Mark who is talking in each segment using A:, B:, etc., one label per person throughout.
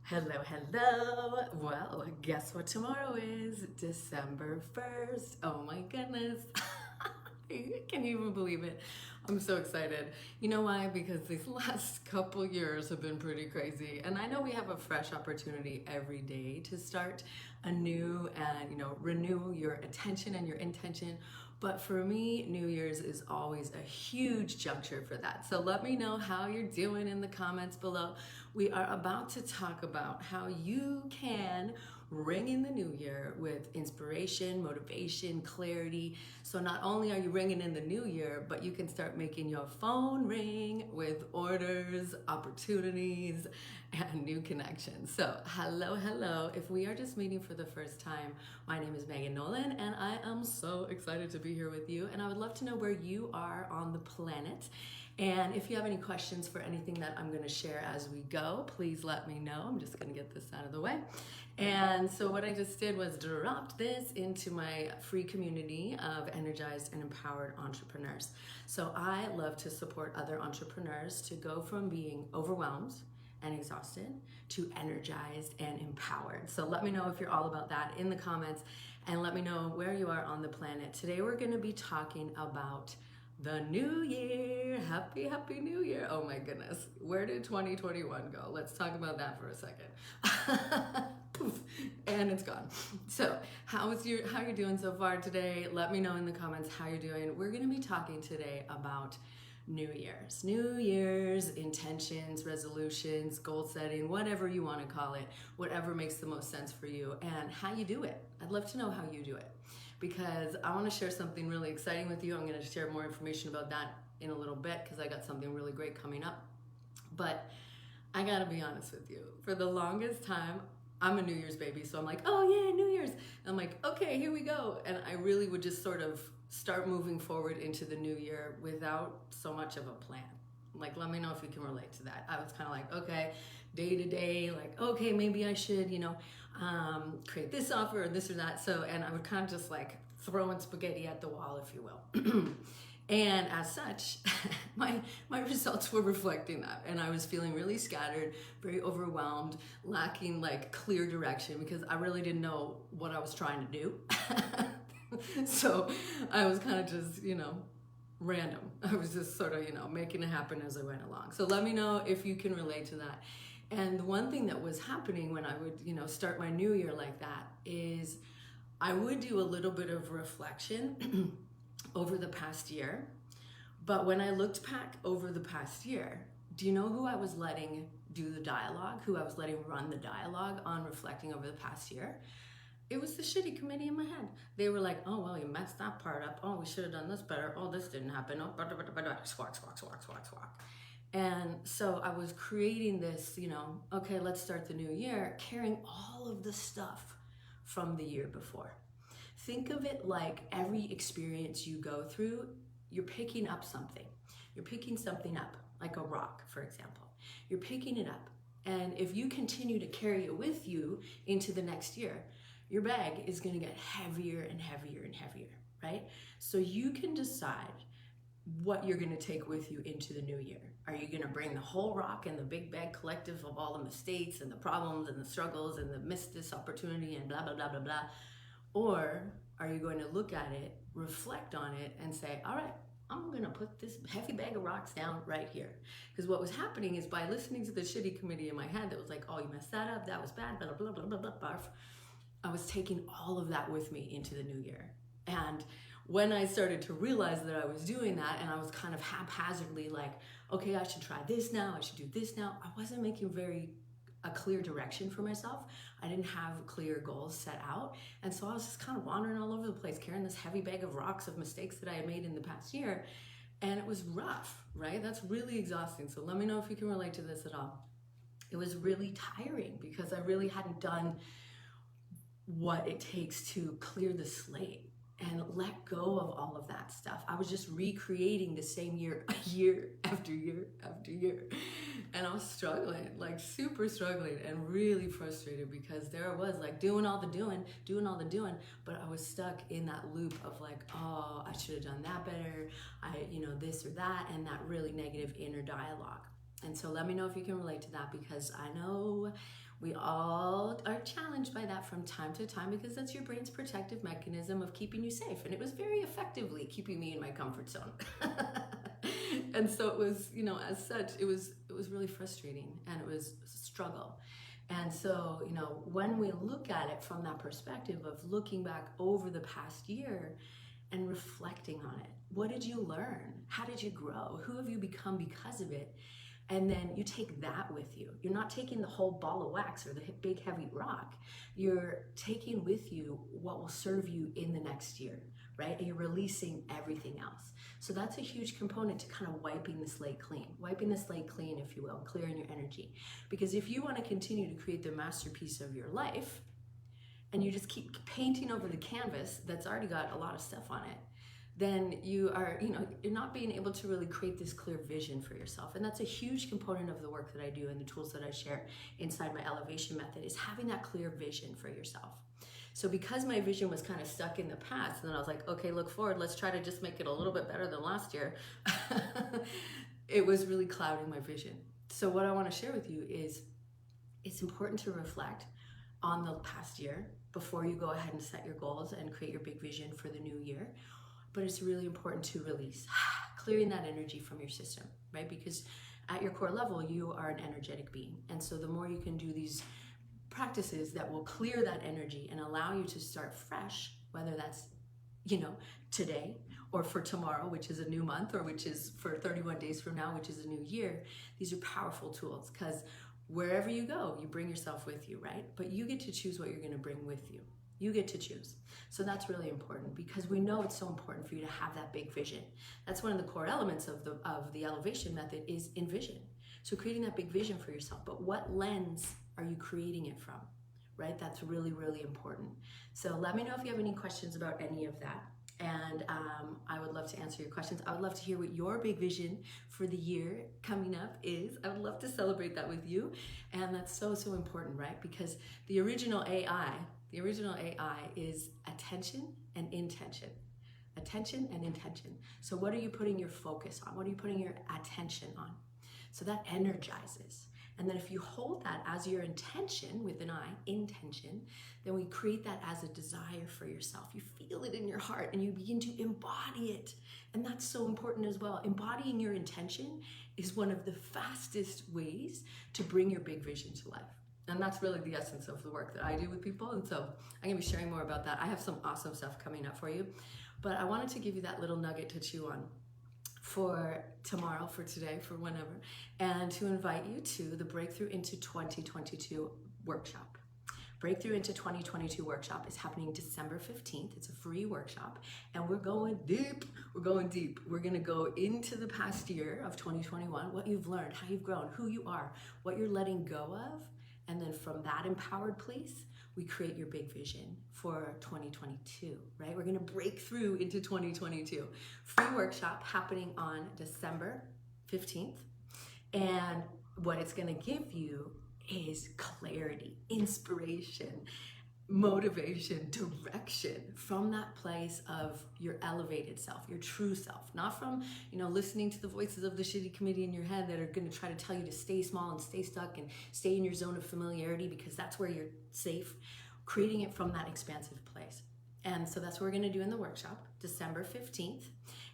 A: Hello, hello. Well, guess what tomorrow is? December 1st. Oh my goodness. Can you even believe it? I'm so excited. You know why? Because these last couple years have been pretty crazy. And I know we have a fresh opportunity every day to start anew and, renew your attention and your intention. But for me, New Year's is always a huge juncture for that. So let me know how you're doing in the comments below. We are about to talk about how you can ring in the new year with inspiration, motivation, clarity. So not only are you ringing in the new year, but you can start making your phone ring with orders, opportunities, and new connections. So hello, hello. If we are just meeting for the first time, my name is Megan Nolan, and I am so excited to be here with you. And I would love to know where you are on the planet. And if you have any questions for anything that I'm going to share as we go, please let me know. I'm just going to get this out of the way. And so what I just did was dropped this into my free community of energized and empowered entrepreneurs. So I love to support other entrepreneurs to go from being overwhelmed and exhausted to energized and empowered. So let me know if you're all about that in the comments, and let me know where you are on the planet. Today we're going to be talking about the new year. Happy New Year. Oh my goodness. Where did 2021 go? Let's talk about that for a second. Poof, and it's gone. So how you doing so far today? Let me know in the comments how you're doing. We're going to be talking today about New Year's intentions, resolutions, goal setting, whatever you want to call it, whatever makes the most sense for you, and how you do it. I'd love to know how you do it, because I want to share something really exciting with you. I'm going to share more information about that in a little bit, because I got something really great coming up. But I got to be honest with you. For the longest time, I'm a New Year's baby, so I'm like, oh yeah, New Year's. And I'm like, okay, here we go. And I really would just sort of start moving forward into the new year without so much of a plan. Like, let me know if you can relate to that. I was kind of like, okay, day to day, like, okay, maybe I should, create this offer or this or that. So, and I would kind of just like throwing spaghetti at the wall, if you will. And as such, my results were reflecting that. And I was feeling really scattered, very overwhelmed, lacking like clear direction, because I really didn't know what I was trying to do. So I was kind of just, random. I was just sort of, making it happen as I went along. So let me know if you can relate to that. And the one thing that was happening when I would, start my new year like that is I would do a little bit of reflection over the past year. But when I looked back over the past year, do you know who I was letting do the dialogue, who I was letting run the dialogue on reflecting over the past year? It was the shitty committee in my head. They were like, oh, well, you messed that part up. Oh, we should have done this better. Oh, this didn't happen. Oh, squawk, squawk, squawk, squawk, squawk. And so I was creating this, okay, let's start the new year, carrying all of the stuff from the year before. Think of it like every experience you go through, you're picking up something. You're picking something up, like a rock, for example. You're picking it up. And if you continue to carry it with you into the next year, your bag is going to get heavier and heavier and heavier, right? So you can decide what you're going to take with you into the new year. Are you going to bring the whole rock and the big bag collective of all the mistakes and the problems and the struggles and the missed this opportunity and blah, blah, blah, blah, blah? Or are you going to look at it, reflect on it, and say, all right, I'm going to put this heavy bag of rocks down right here? Because what was happening is, by listening to the shitty committee in my head that was like, oh, you messed that up, that was bad, blah, blah, blah, blah, blah, blah, I was taking all of that with me into the new year. And when I started to realize that I was doing that, and I was kind of haphazardly like, okay, I should try this now, I should do this now, I wasn't making a clear direction for myself. I didn't have clear goals set out. And so I was just kind of wandering all over the place, carrying this heavy bag of rocks of mistakes that I had made in the past year. And it was rough, right? That's really exhausting. So let me know if you can relate to this at all. It was really tiring because I really hadn't done what it takes to clear the slate and let go of all of that stuff. I was just recreating the same year after year after year. And I was struggling, like super struggling, and really frustrated, because there I was like doing all the doing, but I was stuck in that loop of like, oh, I should have done that better. This or that, and that really negative inner dialogue. And so let me know if you can relate to that, because I know We all are challenged by that from time to time because that's your brain's protective mechanism of keeping you safe. And it was very effectively keeping me in my comfort zone. And so it was, as such, it was really frustrating and it was a struggle. And so, when we look at it from that perspective of looking back over the past year and reflecting on it, what did you learn? How did you grow? Who have you become because of it? And then you take that with you. You're not taking the whole ball of wax or the big heavy rock. You're taking with you what will serve you in the next year, right? And you're releasing everything else. So that's a huge component to kind of wiping the slate clean, if you will, clearing your energy. Because if you want to continue to create the masterpiece of your life, and you just keep painting over the canvas that's already got a lot of stuff on it, then you're not being able to really create this clear vision for yourself. And that's a huge component of the work that I do and the tools that I share inside my elevation method, is having that clear vision for yourself. So because my vision was kind of stuck in the past, and then I was like, okay, look forward, let's try to just make it a little bit better than last year. It was really clouding my vision. So what I want to share with you is it's important to reflect on the past year before you go ahead and set your goals and create your big vision for the new year. But it's really important to release, clearing that energy from your system, right? Because at your core level, you are an energetic being. And so the more you can do these practices that will clear that energy and allow you to start fresh, whether that's, today or for tomorrow, which is a new month, or which is for 31 days from now, which is a new year, these are powerful tools because wherever you go, you bring yourself with you, right? But you get to choose what you're going to bring with you. You get to choose. So that's really important because we know it's so important for you to have that big vision. That's one of the core elements of the elevation method is envision. So creating that big vision for yourself. But what lens are you creating it from, right? That's really, really important. So let me know if you have any questions about any of that. And I would love to answer your questions. I would love to hear what your big vision for the year coming up is. I would love to celebrate that with you. And that's so, so important, right? Because the original AI is attention and intention. Attention and intention. So what are you putting your focus on? What are you putting your attention on? So that energizes. And then if you hold that as your intention, with an I, intention, then we create that as a desire for yourself. You feel it in your heart and you begin to embody it. And that's so important as well. Embodying your intention is one of the fastest ways to bring your big vision to life. And that's really the essence of the work that I do with people. And so I'm gonna be sharing more about that. I have some awesome stuff coming up for you, but I wanted to give you that little nugget to chew on for tomorrow, for today, for whenever, and to invite you to the Breakthrough into 2022 workshop. Breakthrough into 2022 workshop is happening December 15th. It's a free workshop and we're going deep. We're gonna go into the past year of 2021, what you've learned, how you've grown, who you are, what you're letting go of. And then from that empowered place, we create your big vision for 2022, right? We're gonna break through into 2022. Free workshop happening on December 15th. And what it's gonna give you is clarity, inspiration, motivation, direction from that place of your elevated self, your true self, not from, listening to the voices of the shitty committee in your head that are going to try to tell you to stay small and stay stuck and stay in your zone of familiarity because that's where you're safe, creating it from that expansive place. And so that's what we're going to do in the workshop, December 15th.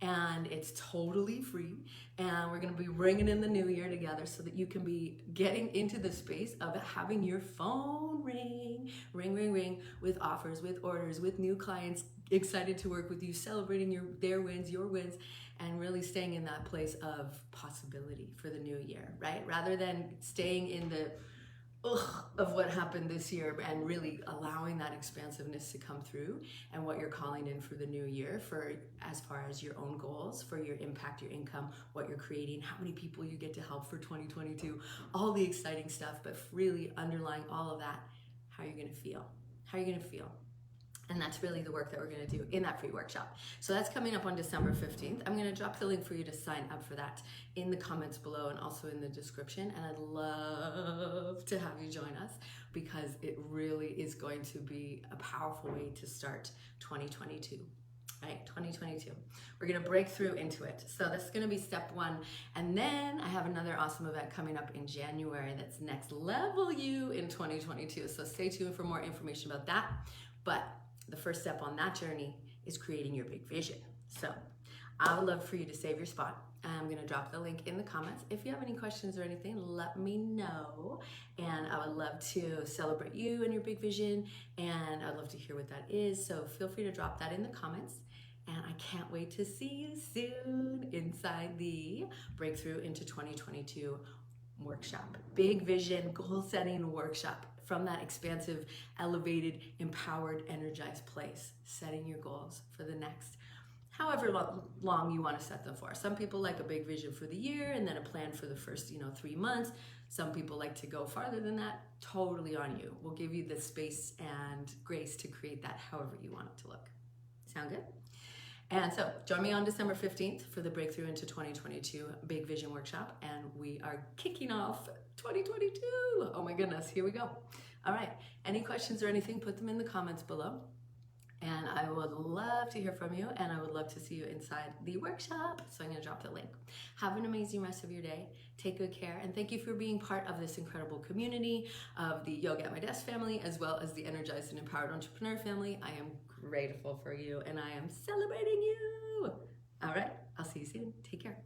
A: And it's totally free. And we're going to be bringing in the new year together so that you can be getting into the space of having your phone ring, with offers, with orders, with new clients, excited to work with you, celebrating their wins, your wins, and really staying in that place of possibility for the new year, right? Rather than staying in the of what happened this year and really allowing that expansiveness to come through and what you're calling in for the new year for as far as your own goals, for your impact, your income, what you're creating, how many people you get to help for 2022, all the exciting stuff, but really underlying all of that, how you're gonna feel. And that's really the work that we're gonna do in that free workshop. So that's coming up on December 15th. I'm gonna drop the link for you to sign up for that in the comments below and also in the description. And I'd love to have you join us because it really is going to be a powerful way to start 2022. right? 2022. We're gonna break through into it. So this is gonna be step one. And then I have another awesome event coming up in January that's next level you in 2022. So stay tuned for more information about that. But the first step on that journey is creating your big vision. So I would love for you to save your spot. I'm gonna drop the link in the comments. If you have any questions or anything, let me know. And I would love to celebrate you and your big vision. And I'd love to hear what that is. So feel free to drop that in the comments. And I can't wait to see you soon inside the Breakthrough into 2022 workshop. Big vision, goal setting workshop. From that expansive, elevated, empowered, energized place. Setting your goals for the next however long you want to set them for. Some people like a big vision for the year and then a plan for the first 3 months. Some people like to go farther than that. Totally on you. We'll give you the space and grace to create that however you want it to look. Sound good? And so join me on December 15th for the Breakthrough into 2022 Big Vision Workshop, and we are kicking off 2022. Oh my goodness, here we go. All right, any questions or anything, put them in the comments below. And I would love to hear from you, and I would love to see you inside the workshop. So I'm gonna drop the link. Have an amazing rest of your day. Take good care, and thank you for being part of this incredible community of the Yoga at My Desk family, as well as the Energized and Empowered Entrepreneur family. I am grateful for you, and I am celebrating you. All right, I'll see you soon. Take care.